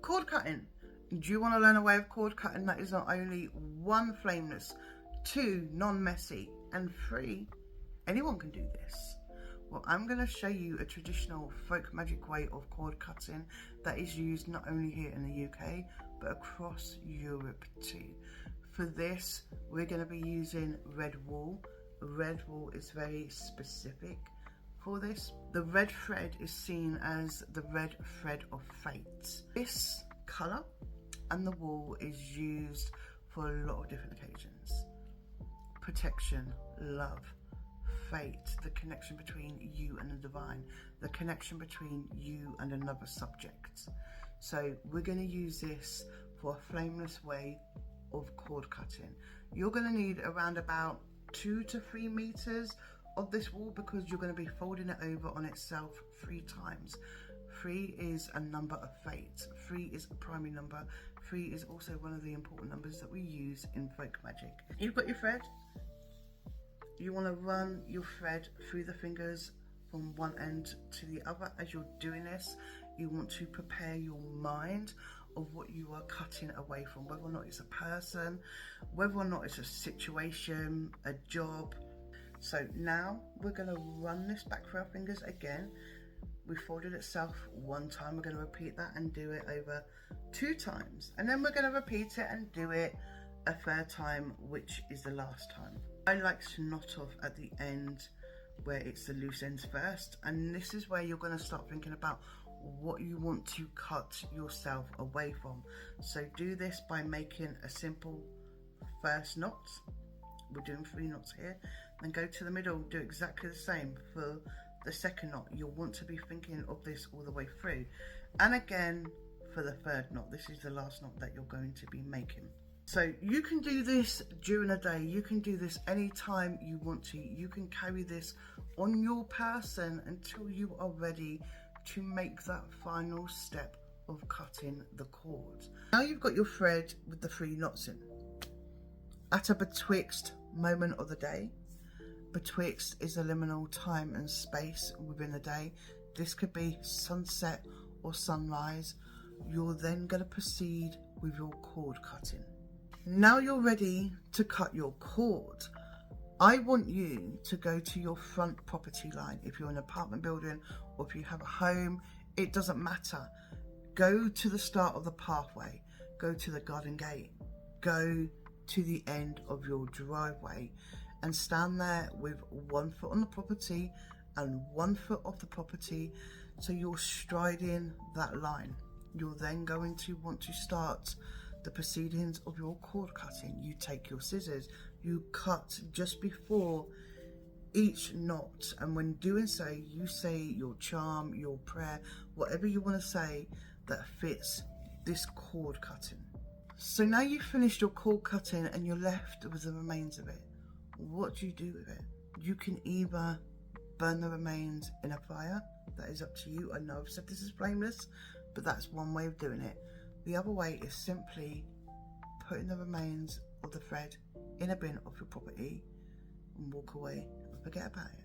Cord cutting. Do you want to learn a way of cord cutting that is not only 1, flameless, 2, non-messy, and 3, anyone can do this? Well, I'm going to show you a traditional folk magic way of cord cutting that is used not only here in the UK but across Europe too. For this, we're going to be using red wool. Red wool is very specific for this. The red thread is seen as the red thread of fate. This colour and the wool is used for a lot of different occasions. Protection, love, fate, the connection between you and the divine, the connection between you and another subject. So we're going to use this for a flameless way of cord cutting. You're going to need around about 2 to 3 meters of this wool because you're going to be folding it over on itself 3 times. 3 is a number of fate. 3 is a primary number. 3 is also one of the important numbers that we use in folk magic. You've got your thread. You want to run your thread through the fingers from one end to the other. As you're doing this, you want to prepare your mind of what you are cutting away from, whether or not it's a person, whether or not it's a situation, a job. So now we're going to run this back through our fingers again. We folded itself 1 time, we're going to repeat that and do it over 2 times, and then we're going to repeat it and do it a 3rd time, which is the last time. I like to knot off at the end where it's the loose ends first, and this is where you're going to start thinking about what you want to cut yourself away from. So do this by making a simple first knot. We're doing 3 knots here, then go to the middle, do exactly the same for the 2nd knot. You'll want to be thinking of this all the way through, and again for the 3rd knot. This is the last knot that you're going to be making. So you can do this during a day, you can do this anytime you want to. You can carry this on your person until you are ready to make that final step of cutting the cord. Now you've got your thread with the 3 knots in. At a betwixt moment of the day, betwixt is a liminal time and space within the day. This could be sunset or sunrise. You're then going to proceed with your cord cutting. Now you're ready to cut your cord. I want you to go to your front property line. If you're in an apartment building or if you have a home, it doesn't matter. Go to the start of the pathway, go to the garden gate, go to the end of your driveway and stand there with 1 foot on the property and 1 foot off the property, so you're striding that line. You're then going to want to start the proceedings of your cord cutting. You take your scissors, you cut just before each knot, and when doing so you say your charm, your prayer, whatever you want to say that fits this cord cutting. So now you've finished your cord cutting and you're left with the remains of it. What do you do with it? You can either burn the remains in a fire, that is up to you. I know I've said this is flameless, but that's one way of doing it. The other way is simply putting the remains of the thread in a bin of your property and walk away and forget about it.